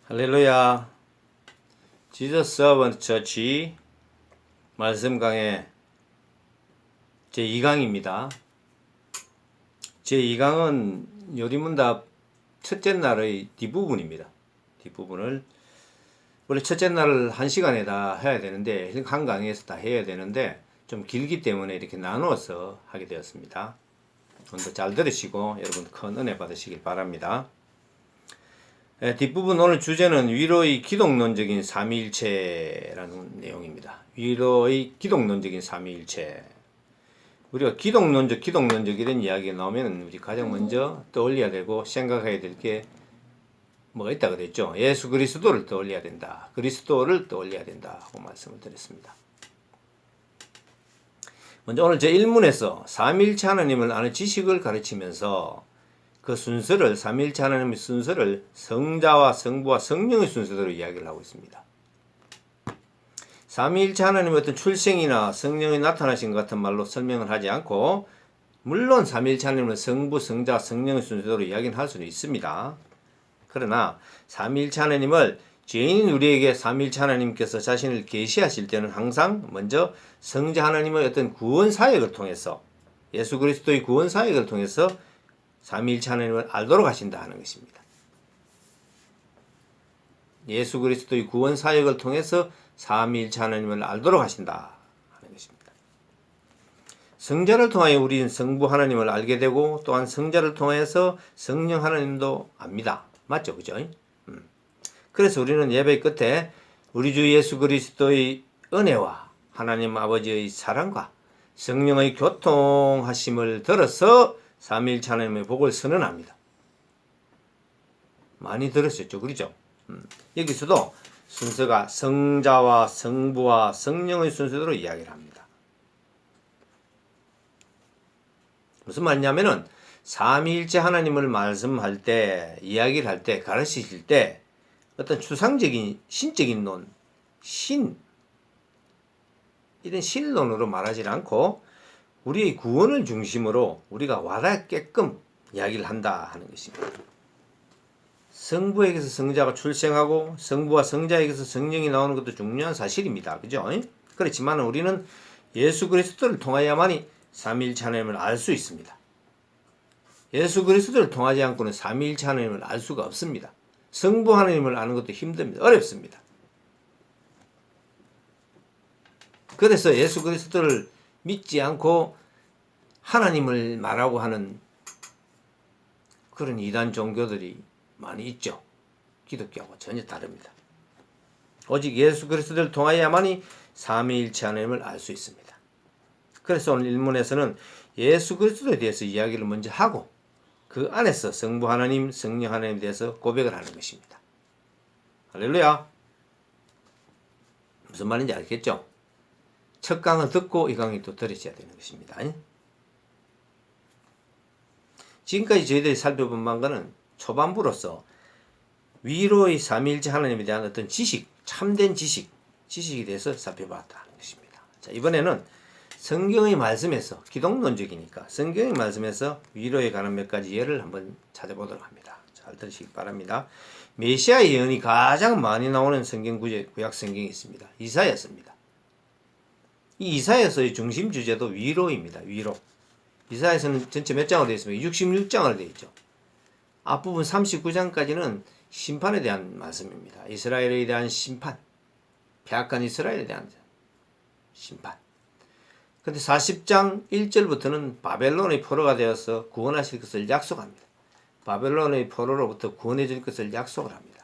할렐루야. Jesus Servant Church 말씀 강해 제2강입니다. 제2강은 요리문답 첫째 날의 뒷부분입니다. 뒷부분을 원래 첫째 날을 1시간에 다 해야 되는데 한 강의에서 다 해야 되는데 좀 길기 때문에 이렇게 나누어서 하게 되었습니다. 오늘도 잘 들으시고 여러분 큰 은혜 받으시길 바랍니다. 뒷부분 오늘 주제는 위로의 기독론적인 삼위일체라는 내용입니다. 위로의 기독론적인 삼위일체. 우리가 기독론적 이런 이야기가 나오면 우리 가장 먼저 떠올려야 되고 생각해야 될 게 뭐가 있다 그랬죠. 예수 그리스도를 떠올려야 된다. 그리스도를 떠올려야 된다 하고 말씀을 드렸습니다. 먼저 오늘 제 1문에서 삼위일체 하나님을 아는 지식을 가르치면서 그 순서를 삼위일체 하나님의 순서를 성자와 성부와 성령의 순서대로 이야기를 하고 있습니다. 삼위일체 하나님의 어떤 출생이나 성령이 나타나신 것 같은 말로 설명을 하지 않고 물론 삼위일체 하나님은 성부, 성자, 성령의 순서대로 이야기는 할 수는 있습니다. 그러나 삼위일체 하나님을 죄인인 우리에게 삼위일체 하나님께서 자신을 계시하실 때는 항상 먼저 성자 하나님의 어떤 구원 사역을 통해서 예수 그리스도의 구원 사역을 통해서 삼위일체 하나님을 알도록 하신다 하는 것입니다. 예수 그리스도의 구원 사역을 통해서 삼위일체 하나님을 알도록 하신다 하는 것입니다. 성자를 통하여 우리는 성부 하나님을 알게 되고 또한 성자를 통해서 성령 하나님도 압니다. 맞죠? 그죠? 그래서 우리는 예배 끝에 우리 주 예수 그리스도의 은혜와 하나님 아버지의 사랑과 성령의 교통하심을 들어서 삼위일체 하나님의 복을 선언합니다. 많이 들으셨죠? 그렇죠? 여기서도 순서가 성자와 성부와 성령의 순서대로 이야기를 합니다. 무슨 말이냐면은 삼위일체 하나님을 말씀할 때, 이야기를 할 때, 가르치실 때 어떤 추상적인 신적인 논, 이런 신론으로 말하지 않고 우리의 구원을 중심으로 우리가 와닿게끔 이야기를 한다 하는 것입니다. 성부에게서 성자가 출생하고 성부와 성자에게서 성령이 나오는 것도 중요한 사실입니다. 그죠? 그렇지만 우리는 예수 그리스도를 통하여만이 삼위일체 하나님을 알 수 있습니다. 예수 그리스도를 통하지 않고는 삼위일체 하나님을 알 수가 없습니다. 성부 하나님을 아는 것도 힘듭니다. 어렵습니다. 그래서 예수 그리스도를 믿지 않고 하나님을 말하고 하는 그런 이단 종교들이 많이 있죠. 기독교하고 전혀 다릅니다. 오직 예수 그리스도를 통하여야만이 삼위일체 하나님을 알 수 있습니다. 그래서 오늘 1문에서는 예수 그리스도에 대해서 이야기를 먼저 하고 그 안에서 성부 하나님, 성령 하나님에 대해서 고백을 하는 것입니다. 할렐루야. 무슨 말인지 알겠죠? 첫 강을 듣고 이 강의 또 들으셔야 되는 것입니다. 지금까지 저희들이 살펴본 방과는 초반부로서 위로의 삼위일체 하나님에 대한 어떤 지식, 참된 지식에 대해서 살펴봤다는 것입니다. 자, 이번에는 성경의 말씀에서, 기독론적이니까 성경의 말씀에서 위로에 관한 몇 가지 예를 한번 찾아보도록 합니다. 잘 들으시기 바랍니다. 메시아 예언이 가장 많이 나오는 성경 구약 성경이 있습니다. 이사야서입니다. 이 이사야서의 중심 주제도 위로입니다. 위로. 이사야서는 전체 몇 장으로 되어 있습니까? 66장으로 되어 있죠. 앞부분 39장까지는 심판에 대한 말씀입니다. 이스라엘에 대한 심판, 패악한 이스라엘에 대한 심판. 그런데 40장 1절부터는 바벨론의 포로가 되어서 구원하실 것을 약속합니다. 바벨론의 포로로부터 구원해 줄 것을 약속을 합니다.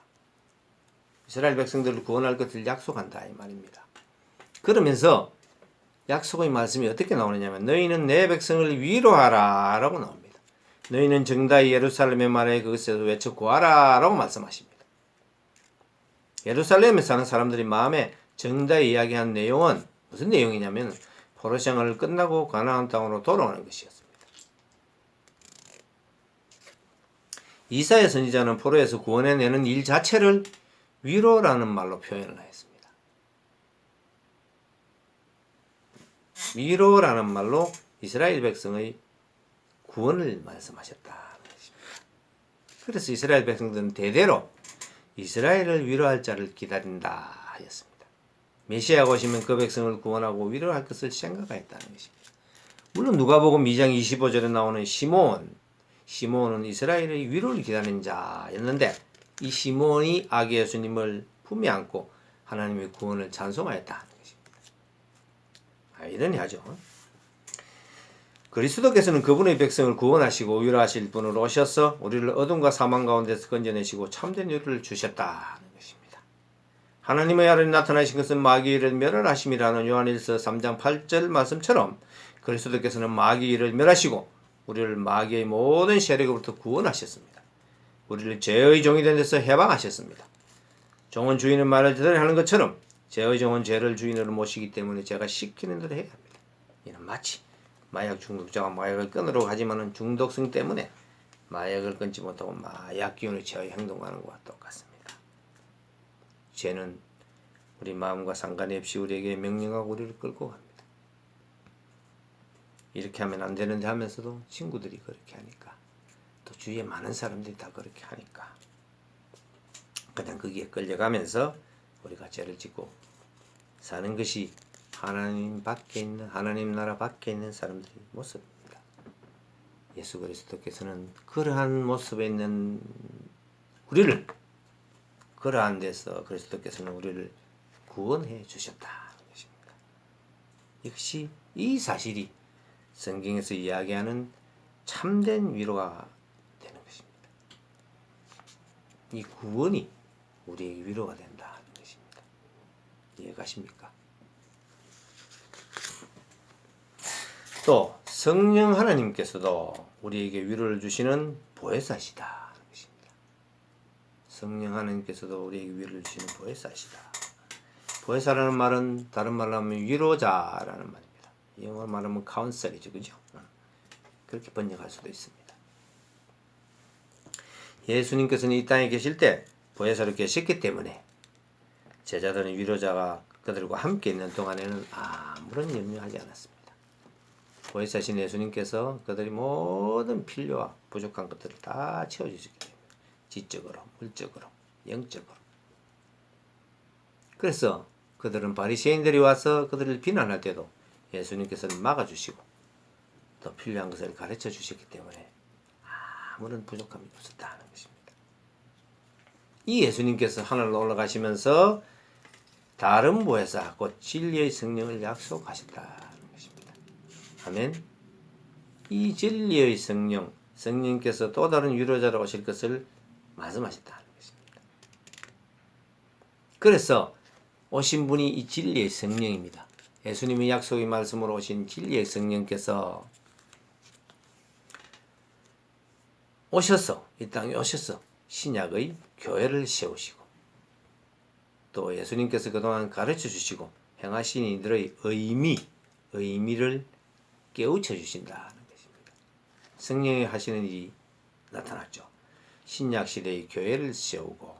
이스라엘 백성들을 구원할 것을 약속한다 이 말입니다. 그러면서 약속의 말씀이 어떻게 나오느냐면 너희는 내 백성을 위로하라 라고 나옵니다. 너희는 정다이 예루살렘의 말에 그것에서 외쳐 구하라 라고 말씀하십니다. 예루살렘에 사는 사람들이 마음에 정다이 이야기한 내용은 무슨 내용이냐면 포로 생활을 끝나고 가나안 땅으로 돌아오는 것이었습니다. 이사야 선지자는 포로에서 구원해내는 일 자체를 위로라는 말로 표현을 했습니다. 위로라는 말로 이스라엘 백성의 구원을 말씀하셨다는 것입니다. 그래서 이스라엘 백성들은 대대로 이스라엘을 위로할 자를 기다린다 하였습니다. 메시아가 오시면 그 백성을 구원하고 위로할 것을 생각하였다는 것입니다. 물론 누가복음 2장 25절에 나오는 시몬은 이스라엘의 위로를 기다리는 자였는데 이 시몬이 아기 예수님을 품에 안고 하나님의 구원을 찬송하였다는 것입니다. 이러니 하죠. 그리스도께서는 그분의 백성을 구원하시고 위로하실 분으로 오셔서 우리를 어둠과 사망 가운데서 건져내시고 참된 위로를 주셨다는 것입니다. 하나님의 아들이 나타나신 것은 마귀를 멸하심이라는 요한일서 3장 8절 말씀처럼 그리스도께서는 마귀를 멸하시고 우리를 마귀의 모든 세력으로부터 구원하셨습니다. 우리를 죄의 종이 된 데서 해방하셨습니다. 종은 주인의 말을 제대로 하는 것처럼 죄의 종은 죄를 주인으로 모시기 때문에 제가 시키는 대로 해야 합니다. 이는 마치 마약 중독자가 마약을 끊으려고 하지만 중독성 때문에 마약을 끊지 못하고 마약 기운에 취하여 행동하는 것과 똑같습니다. 죄는 우리 마음과 상관이 없이 우리에게 명령하고 우리를 끌고 갑니다. 이렇게 하면 안 되는데 하면서도 친구들이 그렇게 하니까 또 주위에 많은 사람들이 다 그렇게 하니까 그냥 거기에 끌려가면서 우리가 죄를 짓고 사는 것이 하나님 나라 밖에 있는 사람들의 모습입니다. 예수 그리스도께서는 그러한 모습에 있는 우리를 그러한 데서 그리스도께서는 우리를 구원해 주셨다는 것입니다. 역시 이 사실이 성경에서 이야기하는 참된 위로가 되는 것입니다. 이 구원이 우리에게 위로가 된다는 것입니다. 이해가십니까? 또 성령 하나님께서도 우리에게 위로를 주시는 보혜사시다. 성령 하나님께서도 우리에게 위로를 주시는 보혜사시다. 보혜사라는 말은 다른 말로 하면 위로자라는 말입니다. 영어로 말하면 카운셀이죠, 그죠? 그렇게 번역할 수도 있습니다. 예수님께서는 이 땅에 계실 때 보혜사로 계셨기 때문에 제자들은 위로자가 그들과 함께 있는 동안에는 아무런 염려하지 않았습니다. 보혜사신 예수님께서 그들이 모든 필요와 부족한 것들을 다 채워주시기 때문에 지적으로, 물적으로, 영적으로. 그래서 그들은 바리새인들이 와서 그들을 비난할 때도 예수님께서는 막아주시고 또 필요한 것을 가르쳐 주셨기 때문에 아무런 부족함이 없었다는 것입니다. 이 예수님께서 하늘로 올라가시면서 다른 보혜사 곧 진리의 성령을 약속하셨다. 아멘. 이 진리의 성령께서 또 다른 위로자로 오실 것을 말씀하셨다는 것입니다. 그래서 오신 분이 이 진리의 성령입니다. 예수님의 약속의 말씀으로 오신 진리의 성령께서 이 땅에 오셔서 신약의 교회를 세우시고 또 예수님께서 그동안 가르쳐 주시고 행하신 이들의 의미를 깨우쳐 주신다는 것입니다. 성령이 하시는 일이 나타났죠. 신약 시대의 교회를 세우고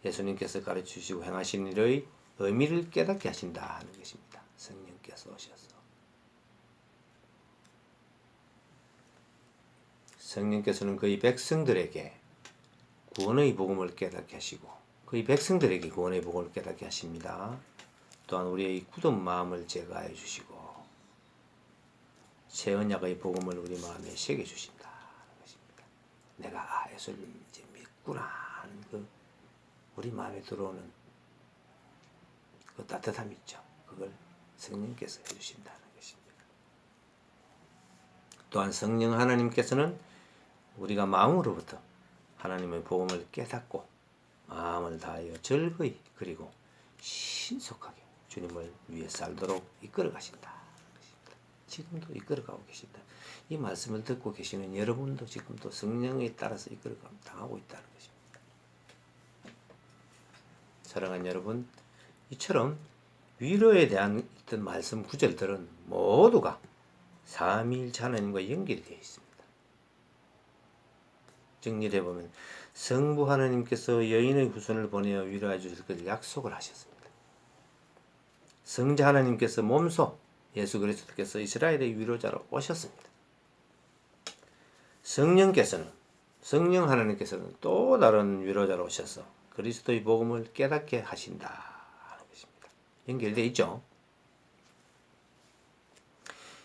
예수님께서 가르쳐 주시고 행하신 일의 의미를 깨닫게 하신다는 것입니다. 성령께서 오셔서 성령께서는 그의 백성들에게 구원의 복음을 깨닫게 하시고 그의 백성들에게 구원의 복음을 깨닫게 하십니다. 또한 우리의 굳은 마음을 제거해 주시고 새 언약의 복음을 우리 마음에 새겨주신다는 것입니다. 내가 예수를 이제 믿구나 하는 그 우리 마음에 들어오는 그 따뜻함 있죠. 그걸 성령께서 해주신다는 것입니다. 또한 성령 하나님께서는 우리가 마음으로부터 하나님의 복음을 깨닫고 마음을 다하여 즐거이 그리고 신속하게 주님을 위해 살도록 이끌어 가신다. 지금도 이끌어가고 계신다. 이 말씀을 듣고 계시는 여러분도 지금도 성령에 따라서 이끌어가고 당하고 있다는 것입니다. 사랑하는 여러분, 이처럼 위로에 대한 어떤 말씀 구절들은 모두가 삼위일체 하나님과 연결이 되어 있습니다. 정리를 해보면 성부 하나님께서 여인의 후손을 보내어 위로해 주실 것을 약속을 하셨습니다. 성자 하나님께서 몸소 예수 그리스도께서 이스라엘의 위로자로 오셨습니다. 성령 하나님께서는 또 다른 위로자로 오셔서 그리스도의 복음을 깨닫게 하신다 하는 것입니다. 연결되어 있죠.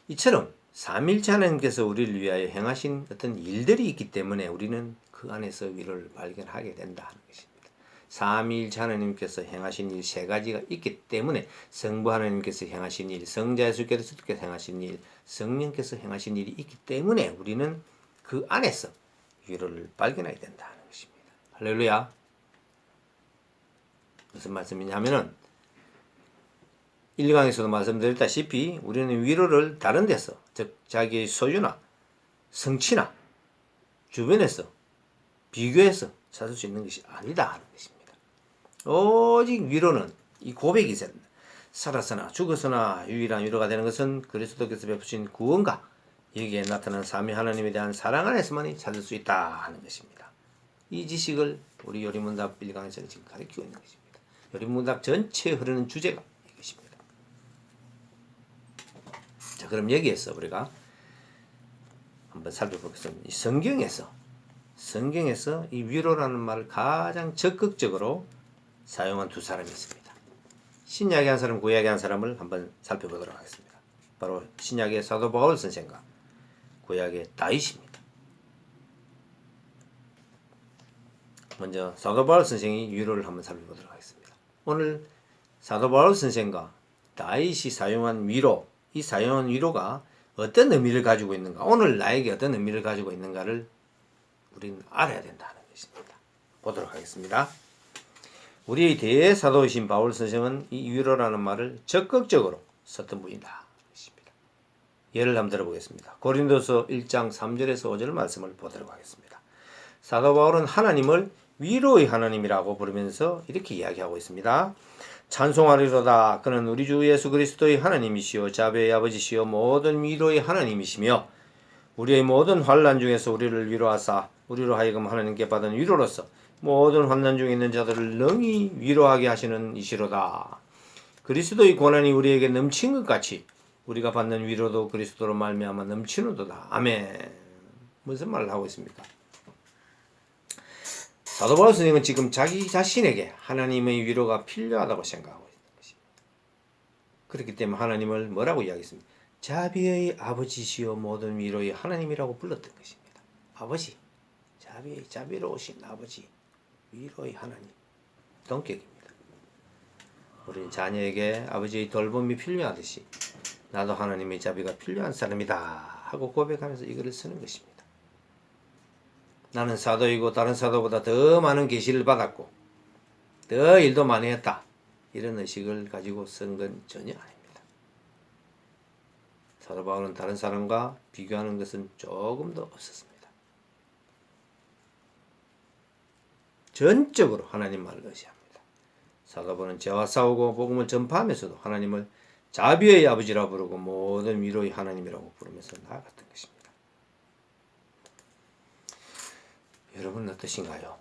이처럼 삼위일체 하나님께서 우리를 위하여 행하신 어떤 일들이 있기 때문에 우리는 그 안에서 위로를 발견하게 된다 하는 것입니다. 삼위일체 하나님께서 행하신 일 세 가지가 있기 때문에 성부 하나님께서 행하신 일, 성자 예수 그리스도께서 행하신 일, 성령께서 행하신 일이 있기 때문에 우리는 그 안에서 위로를 발견하게 된다 하는 것입니다. 할렐루야. 무슨 말씀이냐면은 1강에서도 말씀드렸다시피 우리는 위로를 다른 데서, 즉 자기의 소유나 성취나 주변에서 비교해서 찾을 수 있는 것이 아니다 하는 것입니다. 오직 위로는 이 고백이 있어야 된다. 살아서나 죽어서나 유일한 위로가 되는 것은 그리스도께서 베푸신 구원과 여기에 나타난 삼위 하나님에 대한 사랑 안에서만이 찾을 수 있다 하는 것입니다. 이 지식을 우리 요리문답 1강에서는 지금 가르치고 있는 것입니다. 요리문답 전체에 흐르는 주제가 이것입니다. 자, 그럼 여기에서 우리가 한번 살펴보겠습니다. 이 성경에서 이 위로라는 말을 가장 적극적으로 사용한 두 사람이 있습니다. 신약의 한 사람, 구약의 한 사람을 한번 살펴보도록 하겠습니다. 바로 신약의 사도 바울 선생과 구약의 다윗입니다. 먼저 사도 바울 선생이 위로를 한번 살펴보도록 하겠습니다. 오늘 사도 바울 선생과 다윗이 사용한 위로, 이 사용한 위로가 어떤 의미를 가지고 있는가, 오늘 나에게 어떤 의미를 가지고 있는가를 우리는 알아야 된다는 것입니다. 보도록 하겠습니다. 우리의 대사도이신 바울 선생은 이 위로라는 말을 적극적으로 썼던 분이다. 예를 한번 들어보겠습니다. 고린도서 1장 3절에서 5절 말씀을 보도록 하겠습니다. 사도 바울은 하나님을 위로의 하나님이라고 부르면서 이렇게 이야기하고 있습니다. 찬송하리로다. 그는 우리 주 예수 그리스도의 하나님이시요 자비의 아버지시요 모든 위로의 하나님이시며 우리의 모든 환난 중에서 우리를 위로하사 우리로 하여금 하나님께 받은 위로로서 모든 환난 중에 있는 자들을 능히 위로하게 하시는 이시로다. 그리스도의 고난이 우리에게 넘친 것 같이 우리가 받는 위로도 그리스도로 말미암아 넘치는도다. 아멘. 무슨 말을 하고 있습니까? 사도 바울 선생은 지금 자기 자신에게 하나님의 위로가 필요하다고 생각하고 있는 것입니다. 그렇기 때문에 하나님을 뭐라고 이야기했습니까? 자비의 아버지시요 모든 위로의 하나님이라고 불렀던 것입니다. 아버지, 자비로우신 아버지, 위로의 하나님, 동격입니다. 우리 자녀에게 아버지의 돌봄이 필요하듯이 나도 하나님의 자비가 필요한 사람이다 하고 고백하면서 이거를 쓰는 것입니다. 나는 사도이고 다른 사도보다 더 많은 계시를 받았고 더 일도 많이 했다, 이런 의식을 가지고 쓴 건 전혀 아닙니다. 사도 바울은 다른 사람과 비교하는 것은 조금도 없었습니다. 전적으로 하나님만을 의지합니다. 사도 바울은 죄와 싸우고 복음을 전파하면서도 하나님을 자비의 아버지라 부르고 모든 위로의 하나님이라고 부르면서 나아갔던 것입니다. 여러분은 어떠신가요?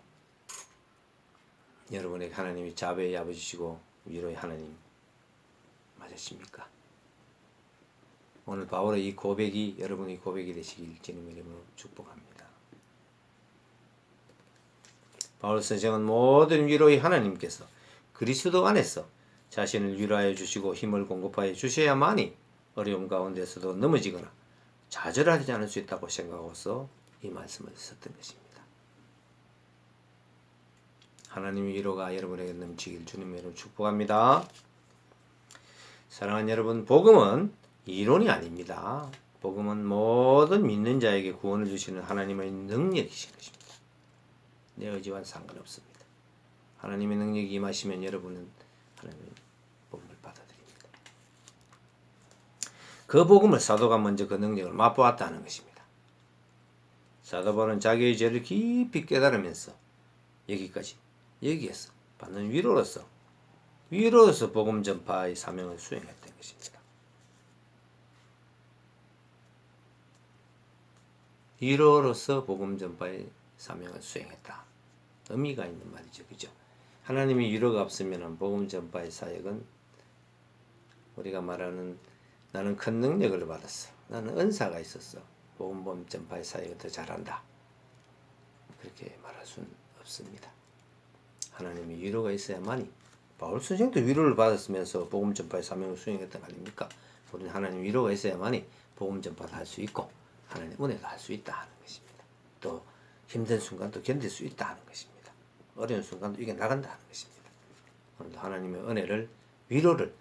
여러분에게 하나님이 자비의 아버지시고 위로의 하나님 맞으십니까? 오늘 바울의 이 고백이 여러분의 고백이 되시길 주님의 이름으로 축복합니다. 바울 선생은 모든 위로의 하나님께서 그리스도 안에서 자신을 위로하여 주시고 힘을 공급하여 주셔야만이 어려움 가운데서도 넘어지거나 좌절하지 않을 수 있다고 생각하고서 이 말씀을 썼던 것입니다. 하나님의 위로가 여러분에게 넘치길 주님의 이름으로 축복합니다. 사랑하는 여러분, 복음은 이론이 아닙니다. 복음은 모든 믿는 자에게 구원을 주시는 하나님의 능력이신 것입니다. 내 의지와는 상관없습니다. 하나님의 능력이 임하시면 여러분은 하나님의 복음을 받아들입니다. 그 복음을 사도가 먼저 그 능력을 맛보았다는 것입니다. 사도 바울은 자기의 죄를 깊이 깨달으면서 여기에서 받는 위로로서 복음 전파의 사명을 수행했던 것입니다. 위로로서 복음 전파의 사명을 수행했다. 의미가 있는 말이죠. 그죠? 하나님이 위로가 없으면 복음 전파의 사역은 우리가 말하는 나는 큰 능력을 받았어, 나는 은사가 있었어, 복음 전파의 사역을 더 잘한다, 그렇게 말할 수는 없습니다. 하나님의 위로가 있어야만이 바울 선생도 위로를 받았으면서 복음 전파의 사명을 수행했던 거 아닙니까? 우리는 하나님 위로가 있어야만이 복음 전파도 할 수 있고 하나님 은혜도 할 수 있다 하는 것입니다. 또 힘든 순간도 견딜 수 있다 하는 것입니다. 어려운 순간도 이겨나간다 하는 것입니다. 오늘도 하나님의 은혜를 위로를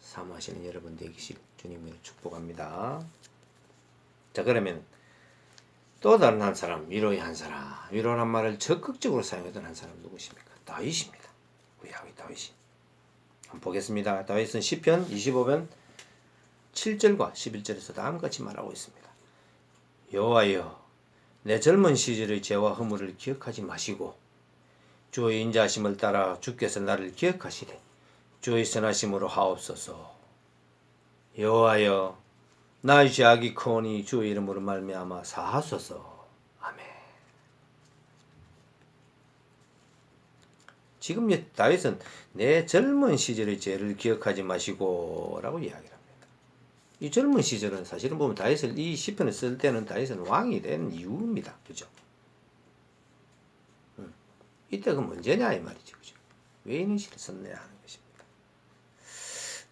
사모하시는 여러분 되기를 주님으로 축복합니다. 자, 그러면 또 다른 한 사람, 위로의 한 사람, 위로란 말을 적극적으로 사용했던 한 사람 누구십니까? 다윗입니다. 우리 아비 다윗이. 한번 보겠습니다. 다윗은 시편 25편 7절과 11절에서 다음같이 말하고 있습니다. 여호와여, 내 젊은 시절의 죄와 허물을 기억하지 마시고 주의 인자하심을 따라 주께서 나를 기억하시되 주의 선하심으로 하옵소서. 여호와여, 나의 죄악이 크오니 주의 이름으로 말미암아 사하소서. 아멘. 지금 다윗은 내 젊은 시절의 죄를 기억하지 마시고 라고 이야기를 합니다. 이 젊은 시절은 사실은 보면 다윗을 이 시편을 쓸 때는 다윗은 왕이 된 이유입니다. 그죠? 이때가 문제냐 이 말이죠. 그죠? 왜 이런 시를 썼느냐 하는 것입니다.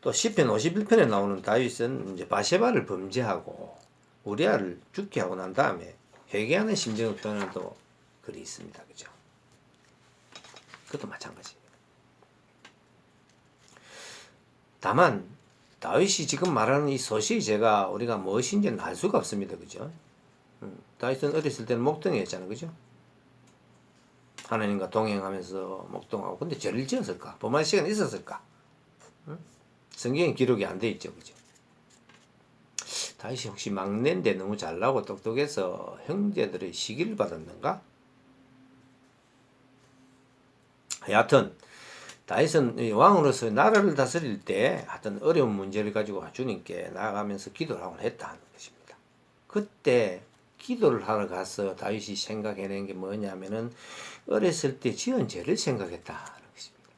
또 시편 51편에 나오는 다윗은 이제 바세바를 범죄하고 우리아를 죽게 하고 난 다음에 회개하는 심정을 표현하는 또 글이 있습니다. 그죠? 그것도 마찬가지입니다. 다만 다윗이 지금 말하는 이 소시의 죄가 우리가 무엇인지는 알 수가 없습니다. 그죠? 다윗은 어렸을 때는 목동이었잖아요. 그죠? 하나님과 동행하면서 목동하고. 근데 죄를 지었을까? 범할 시간이 있었을까? 성경에 기록이 안 돼 있죠. 그죠? 다윗이 혹시 막내인데 너무 잘나고 똑똑해서 형제들의 시기를 받았는가? 여하튼 다윗은 왕으로서 나라를 다스릴 때 어떤 어려운 문제를 가지고 주님께 나아가면서 기도를 하곤 했다는 것입니다. 그때 기도를 하러 가서 다윗이 생각해낸 게 뭐냐면은 어렸을 때 지은 죄를 생각했다는 것입니다.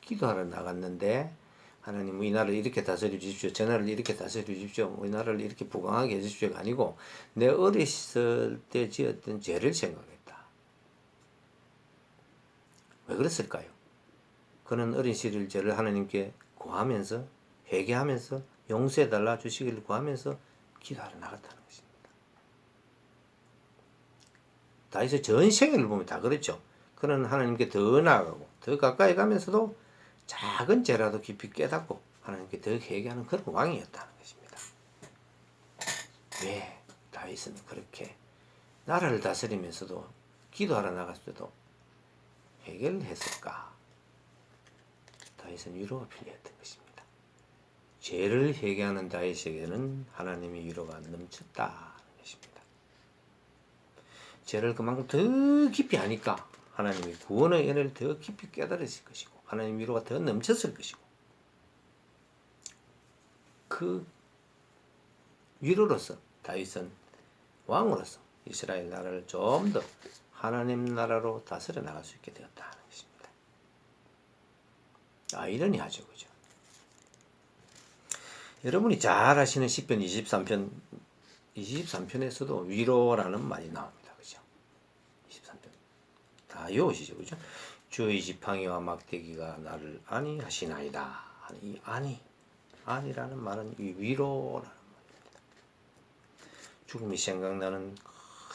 기도하러 나갔는데 하나님 이 나라를 이렇게 다스려 주십시오. 저 나라를 이렇게 다스려 주십시오. 이 나라를 이렇게 부강하게 해주십시오가 아니고 내 어렸을 때 지었던 죄를 생각했다. 왜 그랬을까요? 그는 어린 시절 죄를 하나님께 구하면서 회개하면서 용서해달라 주시기를 구하면서 기도하러 나갔다는 것입니다. 다윗의 전 생애를 보면 다 그랬죠. 그는 하나님께 더 나아가고 더 가까이 가면서도 작은 죄라도 깊이 깨닫고 하나님께 더 회개하는 그런 왕이었다는 것입니다. 왜 다윗은 그렇게 나라를 다스리면서도 기도하러 나갔을 때도 회개를 했을까? 다윗은 위로가 필요했던 것입니다. 죄를 회개하는 다윗에게는 하나님의 위로가 넘쳤다는 것입니다. 죄를 그만큼 더 깊이 하니까 하나님의 구원의 은혜를 더 깊이 깨달았을 것이고 하나님의 위로가 더 넘쳤을 것이고 그 위로로서 다윗은 왕으로서 이스라엘 나라를 좀 더 하나님 나라로 다스려 나갈 수 있게 되었다는 것입니다. 아이러니하죠, 그죠? 여러분이 잘 아시는 시편 23편에서도 위로라는 말이 나옵니다, 그죠? 23편 다 외우시죠, 그죠? 주의 지팡이와 막대기가 나를 안위하시나이다. 이 안이라는 말은 이 위로라는 말입니다. 죽음이 생각나는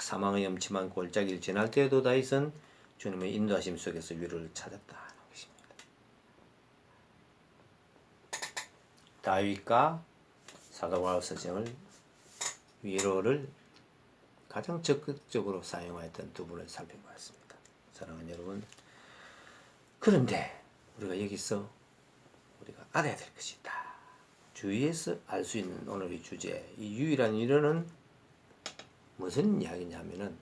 사망의 엄침한 골짜기를 지날 때에도 다윗은 주님의 인도하심 속에서 위로를 찾았다는 것입니다. 다윗과 사도 바울 선생을 위로를 가장 적극적으로 사용하였던 두 분을 살펴보았습니다. 사랑하는 여러분, 그런데 우리가 여기서 우리가 알아야 될 것이 있다. 주위에서 알 수 있는 오늘의 주제, 이 유일한 위로는 무슨 이야기냐면은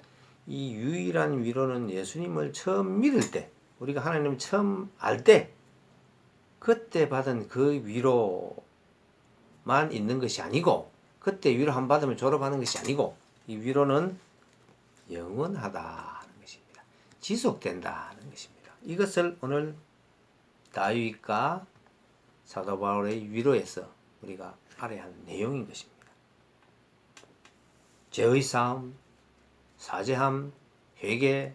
이 유일한 위로는 예수님을 처음 믿을 때, 우리가 하나님을 처음 알 때, 그때 받은 그 위로만 있는 것이 아니고, 그때 위로 한 받으면 졸업하는 것이 아니고, 이 위로는 영원하다는 것입니다. 지속된다는 것입니다. 이것을 오늘 다윗과 사도 바울의 위로에서 우리가 알아야 하는 내용인 것입니다. 죄의 싸움, 사죄함, 회개,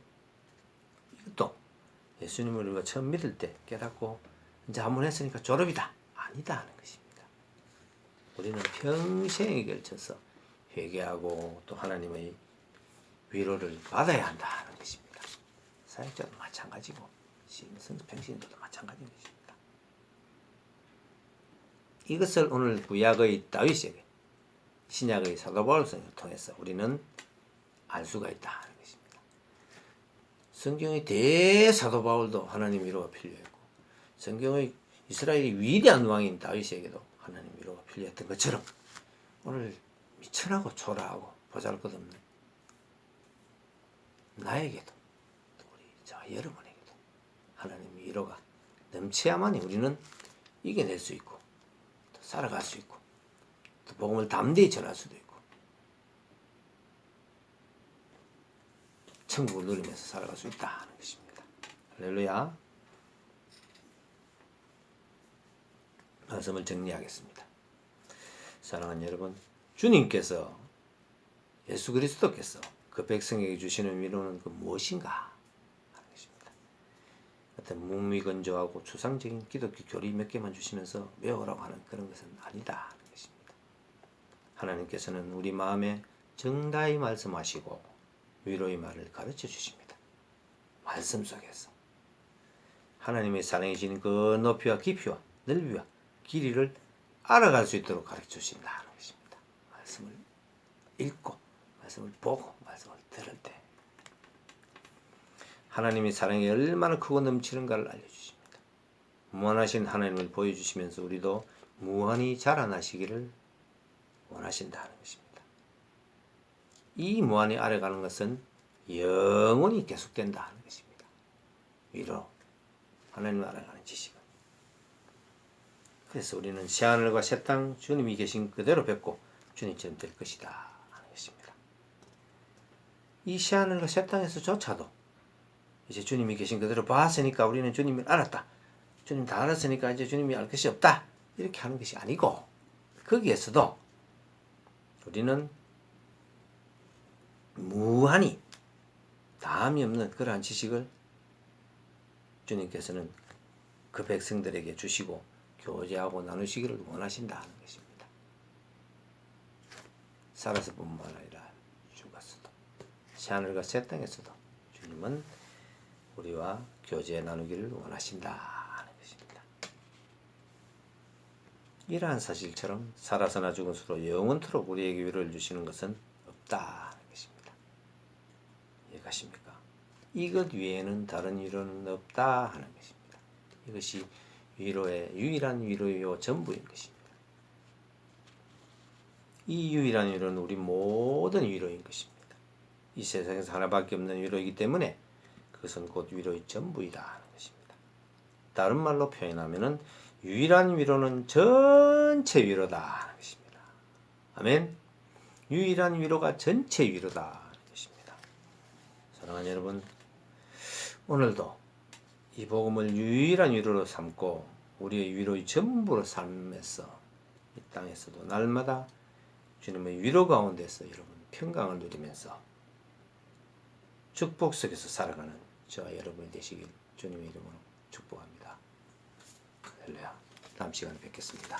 예수님을 우리가 처음 믿을 때 깨닫고 이제 한 번 했으니까 졸업이다. 아니다 하는 것입니다. 우리는 평생에 걸쳐서 회개하고 또 하나님의 위로를 받아야 한다 하는 것입니다. 사역자도 마찬가지고 평신도도 마찬가지인 것입니다. 이것을 오늘 구약의 다윗에게 신약의 사도 바울을 통해서 우리는 알 수가 있다 하는 것입니다. 성경의 대사도 바울도 하나님 위로가 필요했고 성경의 이스라엘의 위대한 왕인 다윗에게도 하나님 위로가 필요했던 것처럼 오늘 미천하고 초라하고 보잘것없는 나에게도 또 우리 저 여러분에게도 하나님 위로가 넘쳐야만이 우리는 이겨낼 수 있고 또 살아갈 수 있고 또 복음을 담대히 전할 수도 있고 천국을 누리면서 살아갈 수 있다 하는 것입니다. 할렐루야. 말씀을 정리하겠습니다. 사랑하는 여러분, 주님께서 예수 그리스도께서 그 백성에게 주시는 위로는 그 무엇인가 하는 것입니다. 어떤 무미건조하고 추상적인 기독교 교리 몇 개만 주시면서 외우라고 하는 그런 것은 아니다 하는 것입니다. 하나님께서는 우리 마음에 정다히 말씀하시고 위로의 말을 가르쳐 주십니다. 말씀 속에서 하나님의 사랑이 지닌 그 높이와 깊이와 넓이와 길이를 알아갈 수 있도록 가르쳐 주신다는 것입니다. 말씀을 읽고 말씀을 보고 말씀을 들을 때 하나님의 사랑이 얼마나 크고 넘치는가를 알려주십니다. 무한하신 하나님을 보여주시면서 우리도 무한히 자라나시기를 원하신다는 것입니다. 이 무한히 알아가는 것은 영원히 계속된다는 것입니다. 위로 하나님을 알아가는 지식은. 그래서 우리는 새하늘과 새 땅 주님이 계신 그대로 뵙고 주님처럼 될 것이다 하는 것입니다. 이 새하늘과 새 땅에서조차도 이제 주님이 계신 그대로 봤으니까 우리는 주님을 알았다. 주님 다 알았으니까 이제 주님이 알 것이 없다. 이렇게 하는 것이 아니고 거기에서도 우리는 무한히 다함이 없는 그러한 지식을 주님께서는 그 백성들에게 주시고 교제하고 나누시기를 원하신다는 것입니다. 살아서 뿐만 아니라 죽었어도 새하늘과 새 땅에서도 주님은 우리와 교제 나누기를 원하신다는 것입니다. 이러한 사실처럼 살아서나 죽은수로 영원토록 우리에게 위로를 주시는 것은 없다는 것입니다. 이해가십니까? 이것 외에는 다른 위로는 없다 하는 것입니다. 이것이 위로의 유일한 위로요 전부인 것입니다. 이 유일한 위로는 우리 모든 위로인 것입니다. 이 세상에서 하나밖에 없는 위로이기 때문에 그것은 곧 위로의 전부이다 하는 것입니다. 다른 말로 표현하면은 유일한 위로는 전체 위로다 하는 것입니다. 아멘. 유일한 위로가 전체 위로다 하는 것입니다. 사랑하는 여러분, 오늘도 이 복음을 유일한 위로로 삼고 우리의 위로의 전부로 삶에서 이 땅에서도 날마다 주님의 위로 가운데서 여러분 평강을 누리면서 축복 속에서 살아가는 저와 여러분이 되시길 주님의 이름으로 축복합니다. 할렐루야. 다음 시간에 뵙겠습니다.